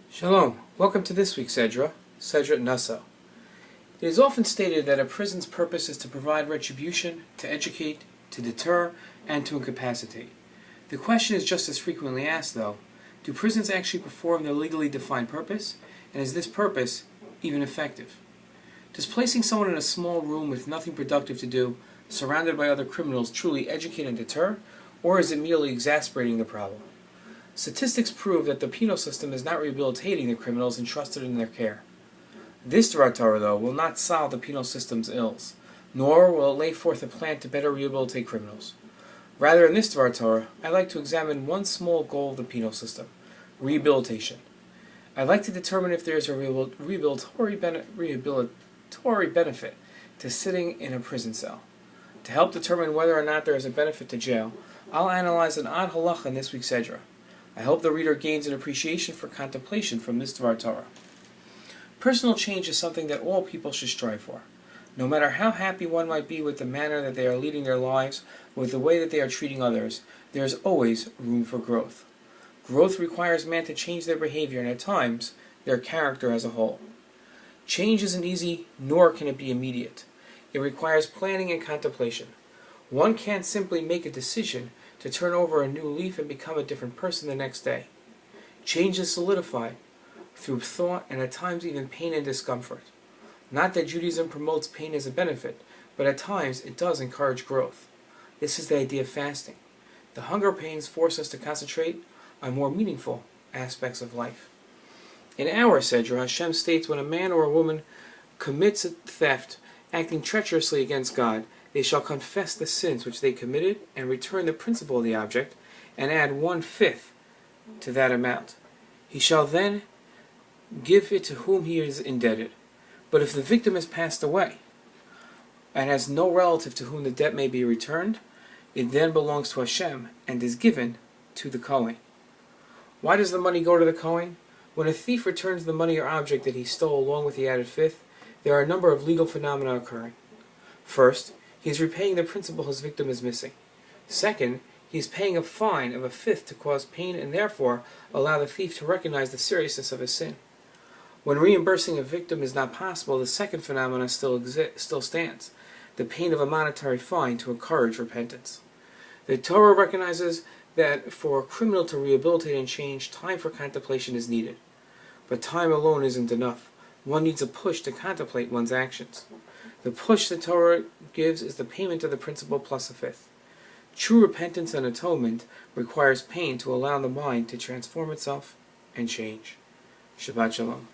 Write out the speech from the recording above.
Shalom. Welcome to this week's Sedra Nasso. It is often stated that a prison's purpose is to provide retribution, to educate, to deter, and to incapacitate. The question is just as frequently asked, though, do prisons actually perform their legally defined purpose, and is this purpose even effective? Does placing someone in a small room with nothing productive to do, surrounded by other criminals, truly educate and deter, or is it merely exacerbating the problem? Statistics prove that the penal system is not rehabilitating the criminals entrusted in their care. This Torah, though, will not solve the penal system's ills, nor will it lay forth a plan to better rehabilitate criminals. Rather, in this Torah, I'd like to examine one small goal of the penal system: rehabilitation. I'd like to determine if there is a rehabilitatory benefit to sitting in a prison cell. To help determine whether or not there is a benefit to jail, I'll analyze an odd halacha in this week's Sedra. I hope the reader gains an appreciation for contemplation from this Dvar Torah. Personal change is something that all people should strive for. No matter how happy one might be with the manner that they are leading their lives, with the way that they are treating others, there is always room for growth. Growth requires man to change their behavior and, at times, their character as a whole. Change isn't easy, nor can it be immediate. It requires planning and contemplation. One can't simply make a decision to turn over a new leaf and become a different person the next day. Change is solidified through thought and at times even pain and discomfort. Not that Judaism promotes pain as a benefit, but at times it does encourage growth. This is the idea of fasting. The hunger pains force us to concentrate on more meaningful aspects of life. In our Sedra, Hashem states when a man or a woman commits a theft, acting treacherously against God, they shall confess the sins which they committed and return the principal of the object and add 1/5 to that amount. He shall then give it to whom he is indebted. But if the victim has passed away and has no relative to whom the debt may be returned, it then belongs to Hashem and is given to the Kohen. Why does the money go to the Kohen? When a thief returns the money or object that he stole along with the added fifth, there are a number of legal phenomena occurring. First, he is repaying the principal his victim is missing. Second, he is paying a fine of 1/5 to cause pain and therefore allow the thief to recognize the seriousness of his sin. When reimbursing a victim is not possible, the second phenomenon still stands: the pain of a monetary fine to encourage repentance. The Torah recognizes that for a criminal to rehabilitate and change, time for contemplation is needed. But time alone isn't enough. One needs a push to contemplate one's actions. The push the Torah gives is the payment of the principal plus 1/5. True repentance and atonement requires pain to allow the mind to transform itself and change. Shabbat Shalom.